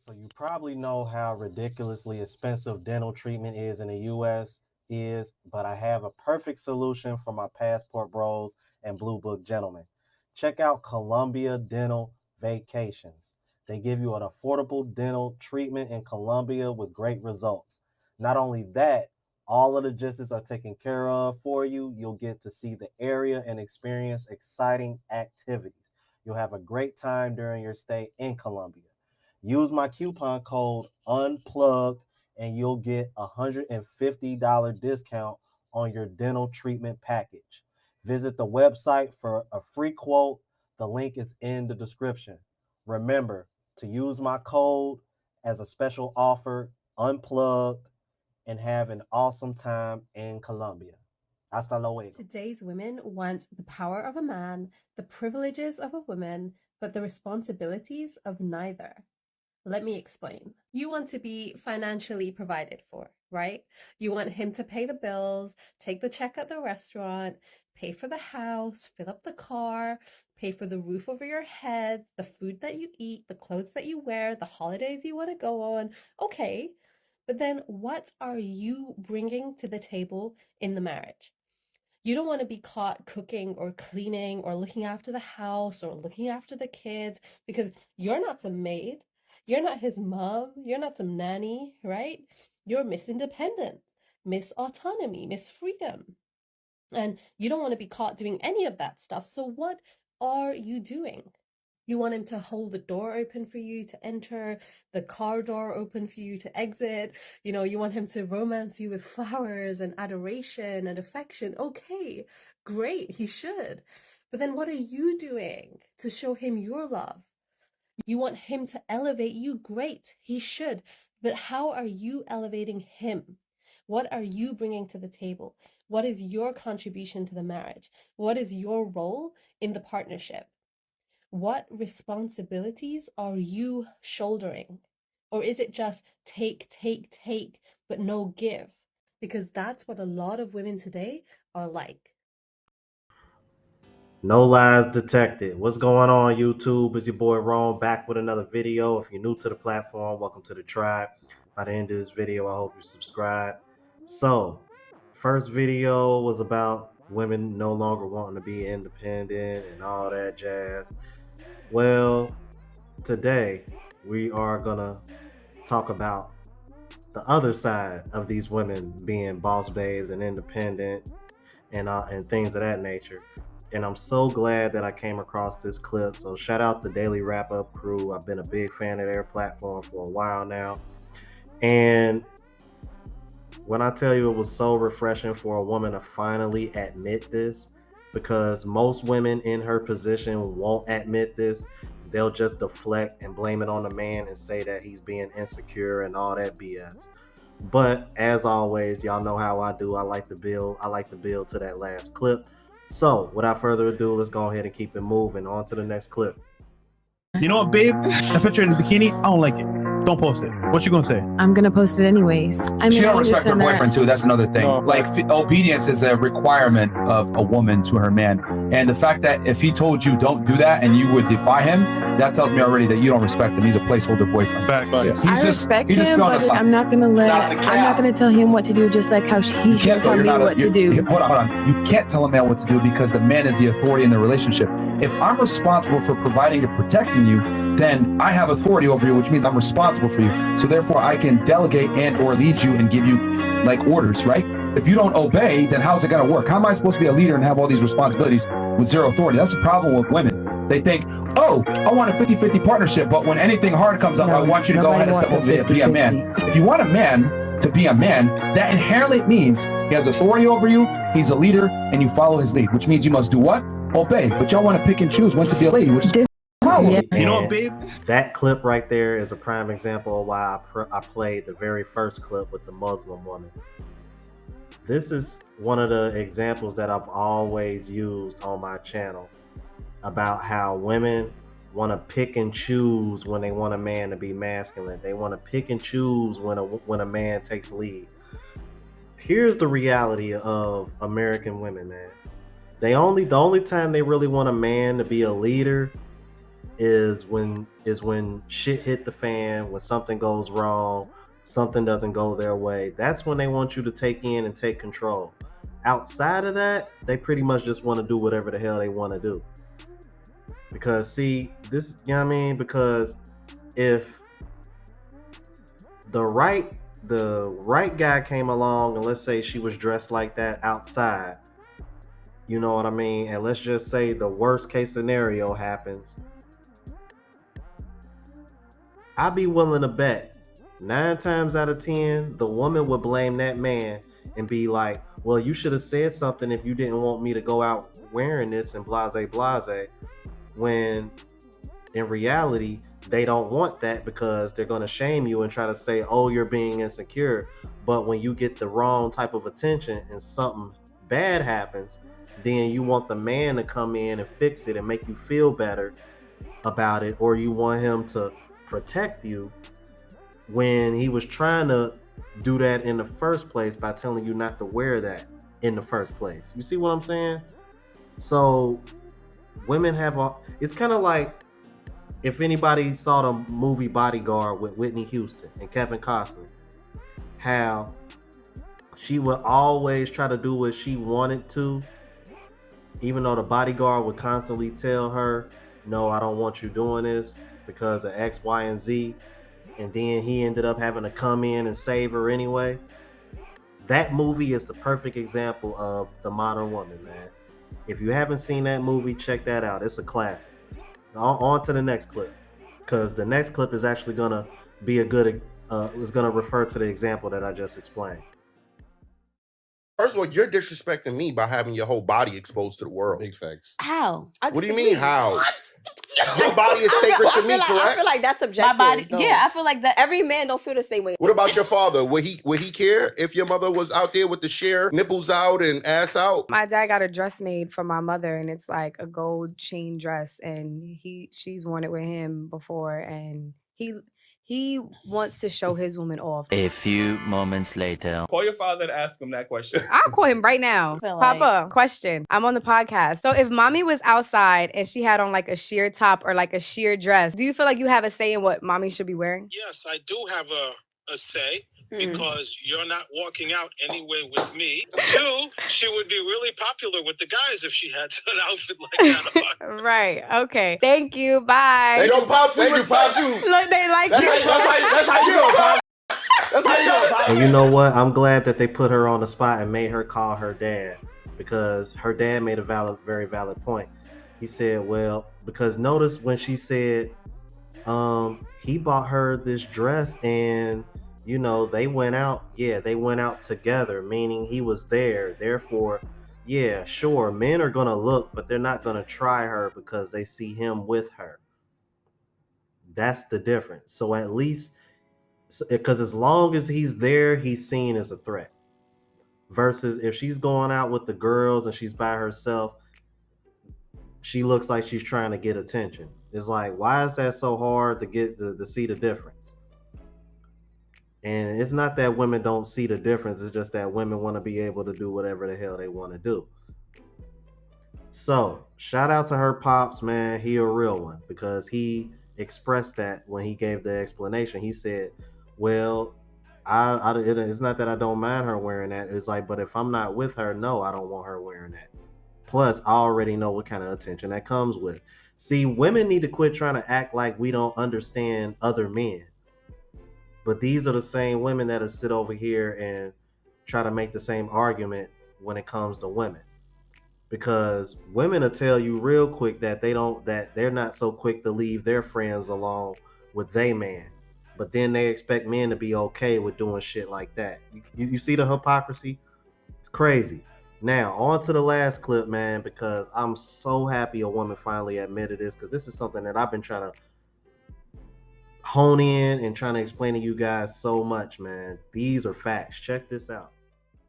So you probably know how ridiculously expensive dental treatment is in the US but I have a perfect solution for my passport bros and blue book gentlemen. Check out Columbia Dental Vacations. They give you an affordable dental treatment in Colombia with great results. Not only that, all of the logistics are taken care of for you. You'll get to see the area and experience exciting activities. You'll have a great time during your stay in Colombia. Use my coupon code UNPLUGGED and you'll get a $150 discount on your dental treatment package. Visit the website for a free quote. The link is in the description. Remember to use my code as a special offer, UNPLUGGED, and have an awesome time in Colombia. Hasta luego. Today's women want the power of a man, the privileges of a woman, but the responsibilities of neither. Let me explain. You want to be financially provided for, right? You want him to pay the bills, take the check at the restaurant, pay for the house, fill up the car, pay for the roof over your head, the food that you eat, the clothes that you wear, the holidays you want to go on. Okay, but then what are you bringing to the table in the marriage? You don't want to be caught cooking or cleaning or looking after the house or looking after the kids because you're not some maid. You're not his mom. You're not some nanny, right? You're Miss Independence, Miss Autonomy, Miss Freedom. And you don't want to be caught doing any of that stuff. So what are you doing? You want him to hold the door open for you to enter, the car door open for you to exit. You want him to romance you with flowers and adoration and affection. Okay, great, he should. But then what are you doing to show him your love? You want him to elevate you. Great, he should. But how are you elevating him? What are you bringing to the table? What is your contribution to the marriage? What is your role in the partnership? What responsibilities are you shouldering? Or is it just take, but no give? Because that's what a lot of women today are like. No lies detected. What's going on, YouTube? It's your boy Rome back with another video. If you're new to the platform, welcome to the tribe. By the end of this video, I hope you subscribe. So, first video was about women no longer wanting to be independent and all that jazz. Well, today we are gonna talk about the other side of these women being boss babes and independent and things of that nature. And I'm so glad that I came across this clip. So shout out the Daily Wrap Up crew. I've been a big fan of their platform for a while now. And when I tell you it was so refreshing for a woman to finally admit this, because most women in her position won't admit this. They'll just deflect and blame it on the man and say that he's being insecure and all that BS. But as always, y'all know how I do. I like to build to that last clip. So without further ado, let's go ahead and keep it moving. On to the next clip. You know what, babe? That picture in the bikini, I don't like it. Don't post it. What you gonna say? I'm gonna post it anyways. I mean, She don't respect her understand boyfriend that. too. That's another thing. No. Like obedience is a requirement of a woman to her man, and the fact that if he told you don't do that and you would defy him, that tells me already that you don't respect him. He's a placeholder boyfriend. Facts. He's I just, respect he's just him, feeling but a I'm not gonna Not the I'm cap. not gonna tell him what to do, just like how he should tell me what to do. Hold on. You can't tell a man what to do because the man is the authority in the relationship. If I'm responsible for providing and protecting you, then I have authority over you, which means I'm responsible for you. So therefore I can delegate and or lead you and give you like orders, right? If you don't obey, then how's it gonna work? How am I supposed to be a leader and have all these responsibilities with zero authority? That's the problem with women. They think, oh, I want a 50-50 partnership, but when anything hard comes up, I want you to go ahead and step over and be a man. If you want a man to be a man, that inherently means he has authority over you, he's a leader, and you follow his lead, which means you must do what? Obey. But y'all want to pick and choose when to be a lady, which is Yeah. You know what, babe? That clip right there is a prime example of why I played the very first clip with the Muslim woman. This is one of the examples that I've always used on my channel about how women want to pick and choose when they want a man to be masculine. They want to pick and choose when a man takes lead. Here's the reality of American women, man. The only time they really want a man to be a leader is when shit hit the fan, when something goes wrong, something doesn't go their way. That's when they want you to take in and take control. Outside of that, they pretty much just want to do whatever the hell they want to do. Because see, this, you know what I mean? Because if the right guy came along and let's say she was dressed like that outside, you know what I mean? And let's just say the worst case scenario happens, I'd be willing to bet 9 times out of 10, the woman would blame that man and be like, well, you should have said something if you didn't want me to go out wearing this and blase blase. When in reality, they don't want that because they're going to shame you and try to say, oh, you're being insecure. But when you get the wrong type of attention and something bad happens, then you want the man to come in and fix it and make you feel better about it, or you want him to protect you when he was trying to do that in the first place by telling you not to wear that in the first place. You see what I'm saying? So women have it's kind of like if anybody saw the movie Bodyguard with Whitney Houston and Kevin Costner, how she would always try to do what she wanted to, even though the bodyguard would constantly tell her, no, I don't want you doing this because of X, Y, and Z. And then he ended up having to come in and save her anyway. That movie is the perfect example of the modern woman, man. If you haven't seen that movie, check that out. It's a classic. On to the next clip, because the next clip is actually gonna be a good. Is gonna refer to the example that I just explained. First of all, you're disrespecting me by having your whole body exposed to the world. Big facts. How? What do you mean, how? What? Your body is sacred to me, correct? I feel like that's subjective. My body, though. yeah, I feel like that. Every man don't feel the same way. What about your father? Would he care if your mother was out there with the sheer nipples out and ass out? My dad got a dress made for my mother, and it's like a gold chain dress, and she's worn it with him before, and he wants to show his woman off. A few moments later. Call your father to ask him that question. I'll call him right now. Papa, question. I'm on the podcast. So if mommy was outside and she had on like a sheer top or like a sheer dress, do you feel like you have a say in what mommy should be wearing? Yes, I do have a say. Because you're not walking out anyway with me. 2, she would be really popular with the guys if she had an outfit like that. Right. Okay. Thank you. Bye. Yo, Pops, we respect you. Look, they like That's you. how you go, Pops. That's how you go, Pops. And you know what? I'm glad that they put her on the spot and made her call her dad, because her dad made a very valid point. He said, well, because notice when she said he bought her this dress and you know, they went out together, meaning he was there. Therefore, yeah, sure, men are going to look, but they're not going to try her because they see him with her. That's the difference. So at least, because as long as he's there, he's seen as a threat. Versus if she's going out with the girls and she's by herself, she looks like she's trying to get attention. It's like, why is that so hard to get to see the difference? And it's not that women don't see the difference. It's just that women want to be able to do whatever the hell they want to do. So shout out to her pops, man. He a real one, because he expressed that when he gave the explanation. He said, well, it's not that I don't mind her wearing that. It's like, but if I'm not with her, no, I don't want her wearing that. Plus, I already know what kind of attention that comes with. See, women need to quit trying to act like we don't understand other men. But these are the same women that'll sit over here and try to make the same argument when it comes to women. Because women will tell you real quick that they're not so quick to leave their friends alone with they man. But then they expect men to be okay with doing shit like that. You see the hypocrisy? It's crazy. Now, on to the last clip, man, because I'm so happy a woman finally admitted this, because this is something that I've been trying to hone in and trying to explain to you guys so much, man. These are facts. Check this out.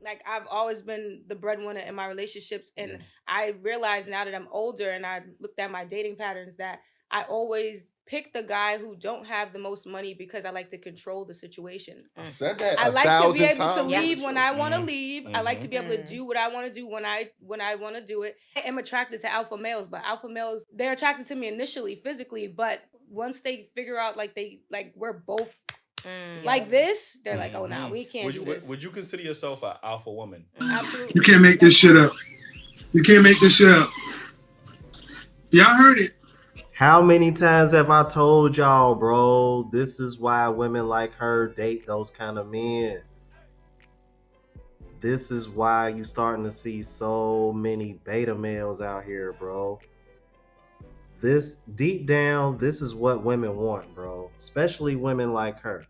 Like, I've always been the breadwinner in my relationships, and I realize now that I'm older and I looked at my dating patterns that I always pick the guy who don't have the most money because I like to control the situation. I said that I like to be 1,000 able to times. leave when I want to Mm. leave. I like to be able to do what I want to do when I want to do it. I am attracted to alpha males, but alpha males, they're attracted to me initially physically, but once they figure out like we're both like this, they're like, oh, nah, we can't do this. Would you consider yourself an alpha woman? Absolutely. You can't make this shit up. You can't make this shit up. Y'all heard it. How many times have I told y'all, bro? This is why women like her date those kind of men. This is why you starting to see so many beta males out here, bro. This deep down, this is what women want, bro. Especially women like her.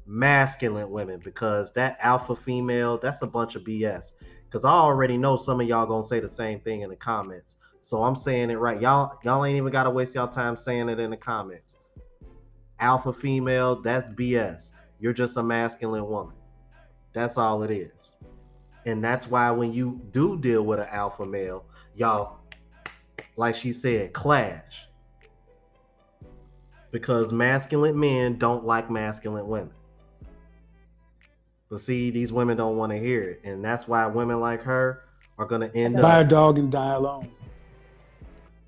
Masculine women, because that alpha female, that's a bunch of BS. Because I already know some of y'all gonna say the same thing in the comments. So I'm saying it right. Y'all ain't even gotta waste y'all time saying it in the comments. Alpha female, that's BS. You're just a masculine woman. That's all it is. And that's why when you do deal with an alpha male, y'all, like she said, clash. Because masculine men don't like masculine women. But see, these women don't want to hear it. And that's why women like her are going to end Buy a up. dog and die alone.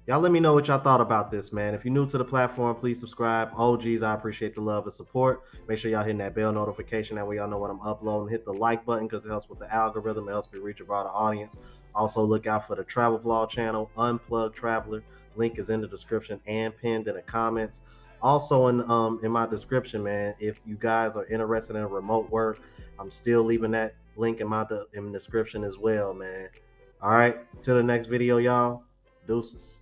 Y'all let me know what y'all thought about this, man. If you're new to the platform, please subscribe. OGs, I appreciate the love and support. Make sure y'all hitting that bell notification. That way y'all know when I'm uploading. Hit the like button because it helps with the algorithm. It helps me reach a broader audience. Also, look out for the travel vlog channel, Unplugged Traveler. Link is in the description and pinned in the comments. Also in my description, man, if you guys are interested in remote work, I'm still leaving that link in the description as well, man. All right, till the next video, y'all. Deuces.